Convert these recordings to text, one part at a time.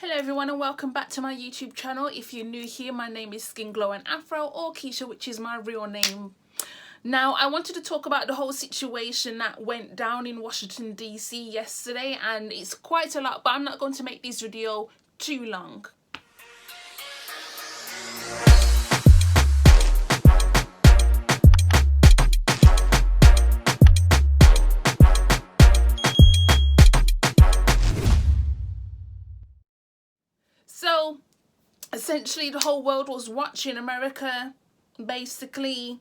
Hello everyone and welcome back to my YouTube channel. If you're new here, my name is SkingloNafro or Keisha, which is my real name. Now, I wanted to talk about the whole situation that went down in Washington DC yesterday, and it's quite a lot, but I'm not going to make this video too long. So, essentially, the whole world was watching America basically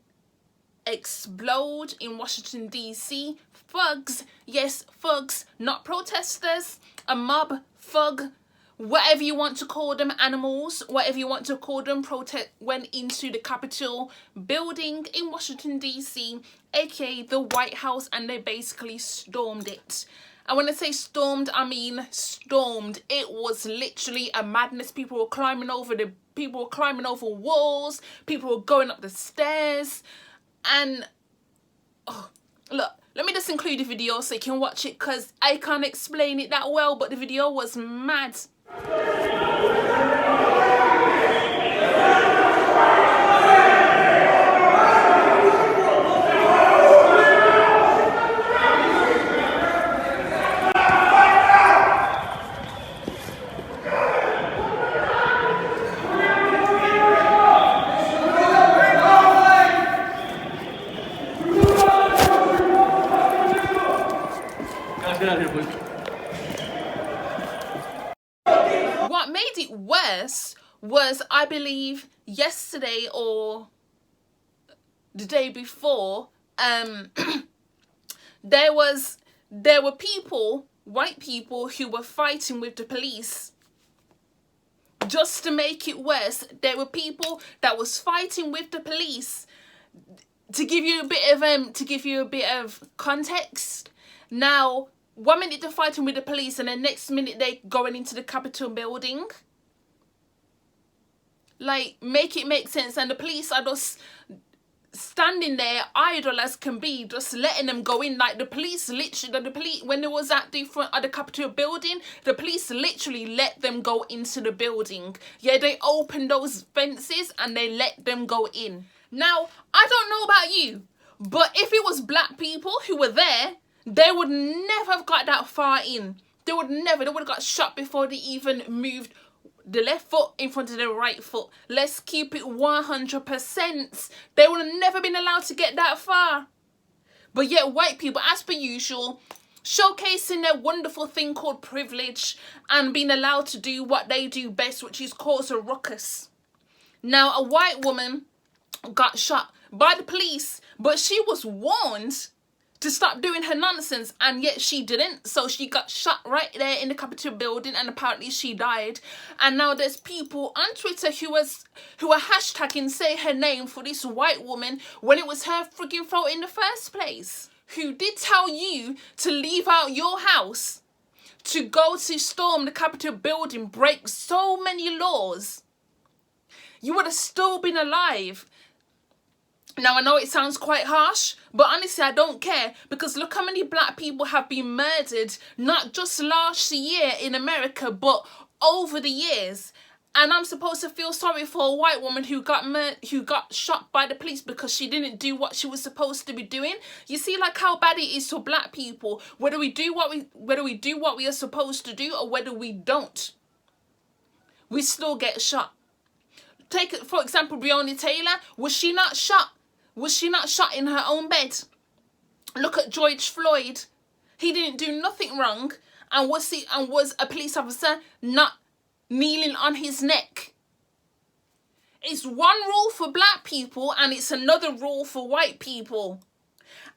explode in Washington DC. Thugs, yes, thugs, not protesters, a mob, thug, whatever you want to call them, animals, whatever you want to call them, went into the Capitol building in Washington DC, aka the White House, and they basically stormed it. And when I say stormed, I mean stormed. It was literally a madness. People were climbing over walls. People were going up the stairs. And look, let me just include the video so you can watch it, because I can't explain it that well, but the video was mad. What made it worse was, I believe, yesterday or the day before, there were people, white people, who were fighting with the police. Just to make it worse, there were people that was fighting with the police. To give you a bit of context, now, 1 minute they're fighting with the police and the next minute they're going into the Capitol building. Like, make it make sense. And the police are just standing there, idle as can be, just letting them go in. Like, the police literally, when they was at the front of the Capitol building, the police literally let them go into the building. Yeah, they opened those fences and they let them go in. Now, I don't know about you, but if it was black people who were there, they would never have got that far in. They would have got shot before they even moved the left foot in front of the right foot. Let's keep it 100%. They would have never been allowed to get that far. But yet white people, as per usual, showcasing their wonderful thing called privilege and being allowed to do what they do best, which is cause a ruckus. Now, a white woman got shot by the police, but she was warned to stop doing her nonsense, and yet she didn't. So she got shot right there in the Capitol building, and apparently she died. And now there's people on Twitter who are hashtagging say her name for this white woman when it was her frigging fault in the first place. Who did tell you to leave out your house to go to storm the Capitol building, break so many laws. You would have still been alive. Now, I know it sounds quite harsh, but honestly, I don't care, because look how many black people have been murdered, not just last year in America, but over the years. And I'm supposed to feel sorry for a white woman who got shot by the police because she didn't do what she was supposed to be doing. You see, like, how bad it is for black people, whether we do what we are supposed to do or whether we don't, we still get shot. Take, for example, Breonna Taylor. Was she not shot? Was she not shot in her own bed? Look at George Floyd. He didn't do nothing wrong, and was a police officer not kneeling on his neck? It's one rule for black people and it's another rule for white people.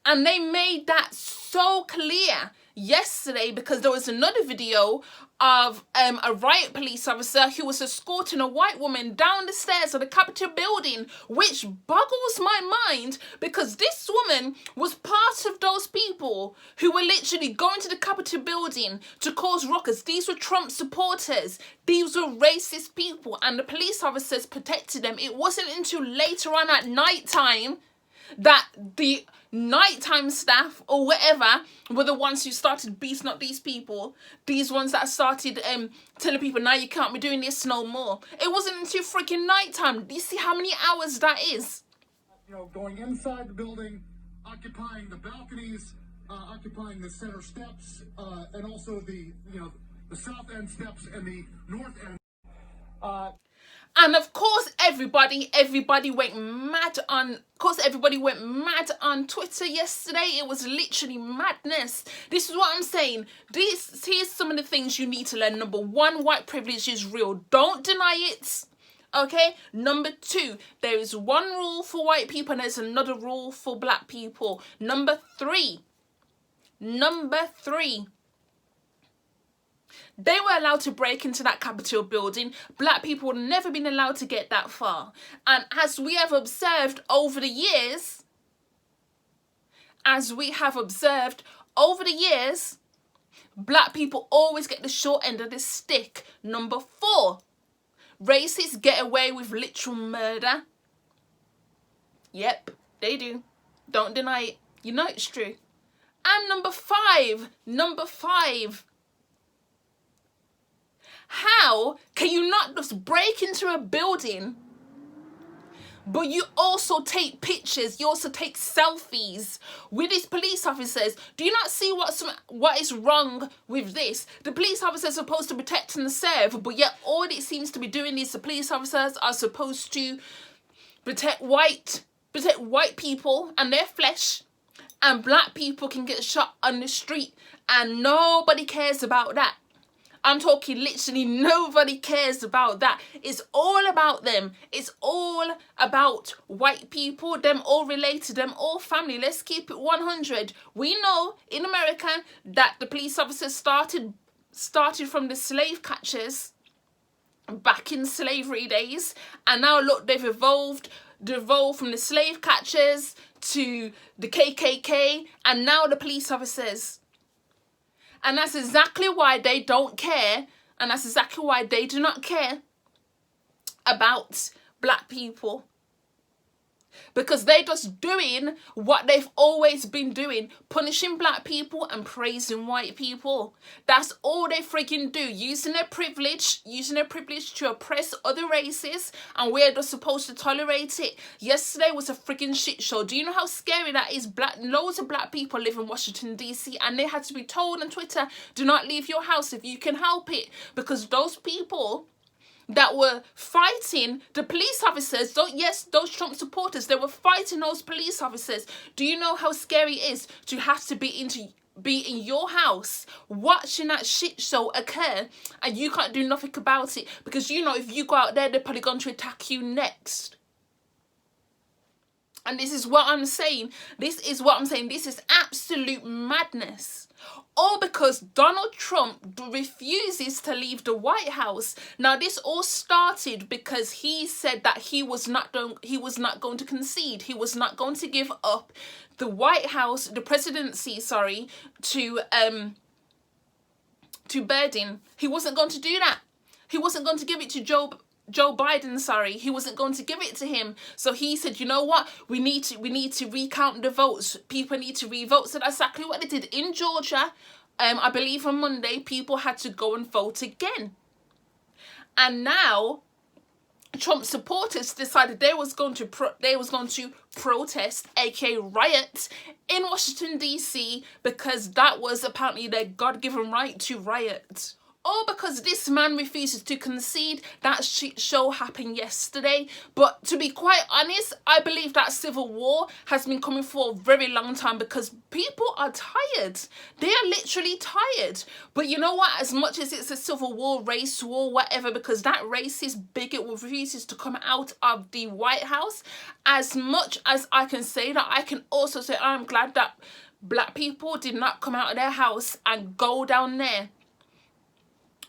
And they made that so clear yesterday, because there was another video of a riot police officer who was escorting a white woman down the stairs of the Capitol building, which boggles my mind, because this woman was part of those people who were literally going to the Capitol building to cause ruckus. These were Trump supporters. These were racist people, and the police officers protected them. It wasn't until later on at night time that the nighttime staff or whatever were the ones who started beating up these people. These ones that started telling people, now you can't be doing this no more. It wasn't until freaking nighttime. Do you see how many hours that is? You know, going inside the building, occupying the balconies, occupying the center steps, and also the south end steps and the north end. And of course, everybody went mad on. Of course, everybody went mad on Twitter yesterday. It was literally madness. This is what I'm saying. Here's some of the things you need to learn. Number one, white privilege is real. Don't deny it. Okay. Number two, there is one rule for white people and there's another rule for black people. Number three. They were allowed to break into that Capitol building. Black people would never been allowed to get that far. And as we have observed over the years, black people always get the short end of the stick. Number four, racists get away with literal murder. Yep, they do. Don't deny it. You know it's true. And number five. How can you not just break into a building, but you also take pictures, you also take selfies with these police officers? Do you not see what is wrong with this? The police officers are supposed to protect and serve, but yet all it seems to be doing is the police officers are supposed to protect white people and their flesh, and black people can get shot on the street and nobody cares about that. I'm talking literally nobody cares about that. It's all about them. It's all about white people, them all related, them all family. Let's keep it 100. We know in America that the police officers started from the slave catchers back in slavery days. And now look, they've evolved from the slave catchers to the KKK and now the police officers. And that's exactly why they don't care. And that's exactly why they do not care about black people. Because they're just doing what they've always been doing. Punishing black people and praising white people. That's all they freaking do. Using their privilege to oppress other races. And we're just supposed to tolerate it. Yesterday was a freaking shit show. Do you know how scary that is? Loads of black people live in Washington, D.C. And they had to be told on Twitter, do not leave your house if you can help it. Because those people that were fighting the police officers, those Trump supporters, they were fighting those police officers. Do you know how scary it is to have to be in your house watching that shit show occur and you can't do nothing about it? Because you know if you go out there, they're probably going to attack you next. And this is what I'm saying. This is absolute madness. All because Donald Trump refuses to leave the White House. Now, this all started because he said that he was not going to concede. He was not going to give up the White House, the presidency, to Biden. He wasn't going to do that. He wasn't going to give it to Joe Biden, he wasn't going to give it to him. So he said, you know what, we need to recount the votes. People need to re-vote. So that's exactly what they did in Georgia. I believe on Monday, people had to go and vote again. And now Trump supporters decided they was going to protest, aka riot, in Washington DC, because that was apparently their God-given right to riot. All because this man refuses to concede. That shit show happened yesterday. But to be quite honest, I believe that civil war has been coming for a very long time because people are tired. They are literally tired. But you know what? As much as it's a civil war, race war, whatever, because that racist bigot refuses to come out of the White House, as much as I can say that, I can also say I'm glad that black people did not come out of their house and go down there.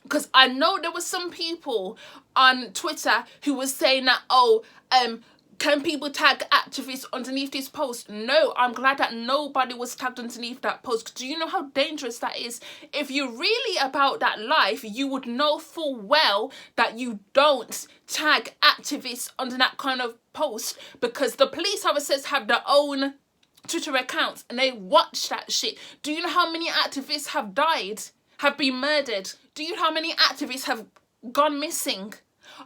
Because I know there were some people on Twitter who was saying that, can people tag activists underneath this post? No, I'm glad that nobody was tagged underneath that post. Do you know how dangerous that is? If you're really about that life, you would know full well that you don't tag activists under that kind of post, because the police officers have their own Twitter accounts and they watch that shit. Do you know how many activists have died, have been murdered? Do you know how many activists have gone missing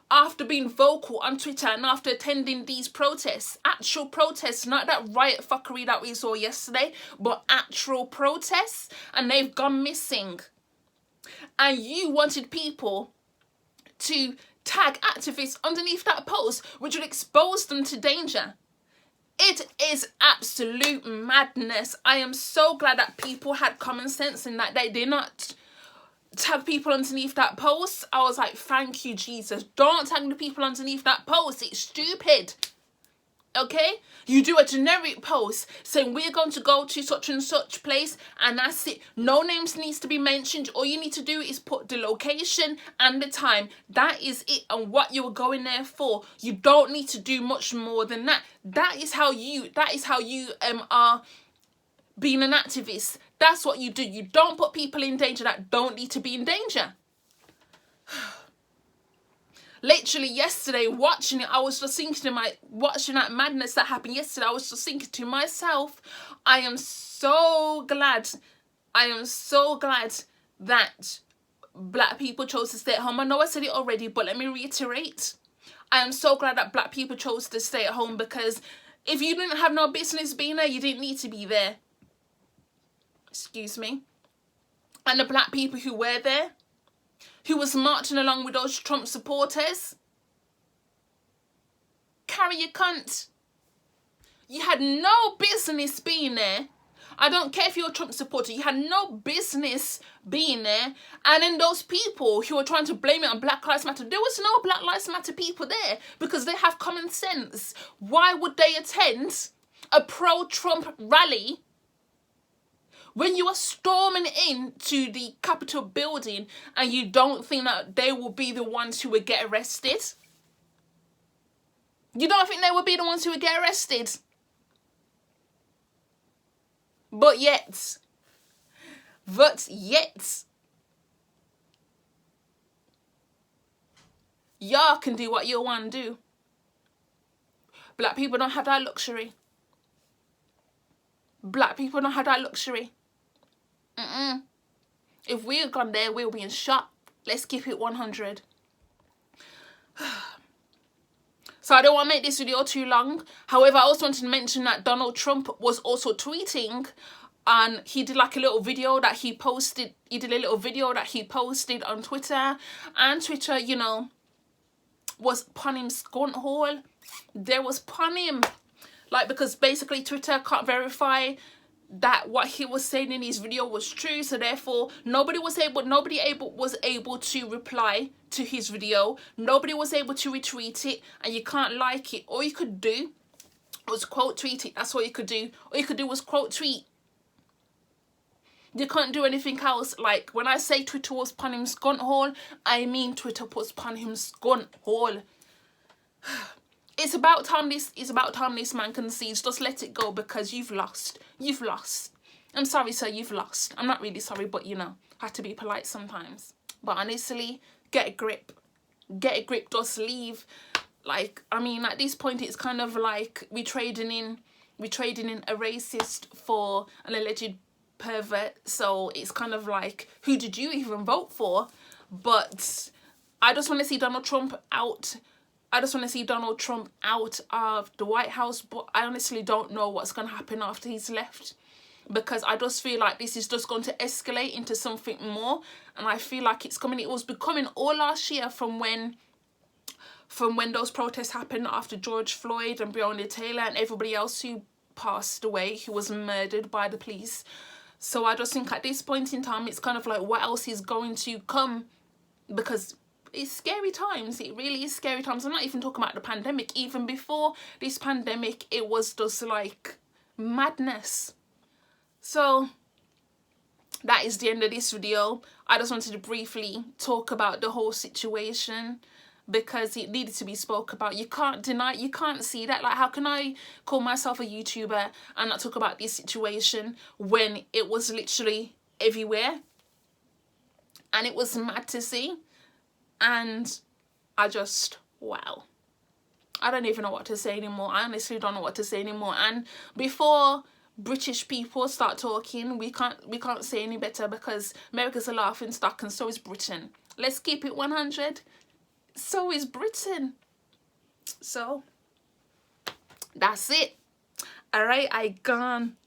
after being vocal on Twitter and after attending these protests? Actual protests, not that riot fuckery that we saw yesterday, but actual protests, and they've gone missing. And you wanted people to tag activists underneath that post, which would expose them to danger. It is absolute madness. I am so glad that people had common sense and that they did not tag people underneath that post. I was like, thank you, Jesus. Don't tag the people underneath that post. It's stupid. Okay? You do a generic post saying we're going to go to such and such place and that's it. No names needs to be mentioned. All you need to do is put the location and the time. That is it, and what you were going there for. You don't need to do much more than that. That is how you are being an activist. That's what you do. You don't put people in danger that don't need to be in danger. Literally yesterday, watching it, I was just thinking watching that madness that happened yesterday, I was just thinking to myself, I am so glad that black people chose to stay at home. I know I said it already, but let me reiterate. I am so glad that black people chose to stay at home, because if you didn't have no business being there, you didn't need to be there. Excuse me. And the black people who were there, who was marching along with those Trump supporters, carry your cunt. You had no business being there. I don't care if you're a Trump supporter. You had no business being there. And then those people who were trying to blame it on Black Lives Matter, there was no Black Lives Matter people there because they have common sense. Why would they attend a pro-Trump rally when you are storming into the Capitol building and you don't think that they will be the ones who would get arrested? You don't think they will be the ones who would get arrested? But yet, y'all can do what you want to do. Black people don't have that luxury. Black people don't have that luxury. If we had gone there, we'll be in shot. Let's keep it 100. So I don't want to make this video too long. However, I also wanted to mention that Donald Trump was also tweeting, and he did like a little video that he posted. He did a little video that he posted on Twitter, and Twitter, you know, was upon him scunt hole. There was upon him, like, because basically Twitter can't verify that what he was saying in his video was true, so therefore nobody was able to reply to his video. Nobody was able to retweet it, and you can't like it. All you could do was quote tweet it. That's what you could do. All you could do was quote tweet. You can't do anything else. Like, when I say Twitter was upon him scunt hole, I mean Twitter was upon him scunt hole. It's about time this man concedes. Just let it go, because you've lost. You've lost. I'm sorry, sir, you've lost. I'm not really sorry, but you know, I have to be polite sometimes. But honestly, get a grip. Get a grip, just leave. Like, I mean, at this point it's kind of like we're trading in a racist for an alleged pervert. So it's kind of like, who did you even vote for? But I just want to see Donald Trump out. I just want to see Donald Trump out of the White House, but I honestly don't know what's going to happen after he's left, because I just feel like this is just going to escalate into something more, and I feel like it's coming. It was becoming all last year from when those protests happened after George Floyd and Breonna Taylor and everybody else who passed away, who was murdered by the police. So I just think at this point in time, it's kind of like, what else is going to come? Because it's scary times. It really is scary times. I'm not even talking about the pandemic. Even before this pandemic, it was just like madness. So that is the end of this video. I just wanted to briefly talk about the whole situation, because it needed to be spoke about. You can't deny, you can't see that. Like, how can I call myself a YouTuber and not talk about this situation when it was literally everywhere? And it was mad to see. And I just, wow. I don't even know what to say anymore. I honestly don't know what to say anymore. And before British people start talking, we can't say any better, because America's a laughing stock and so is Britain. Let's keep it 100. So is Britain. So that's it. All right, I gone.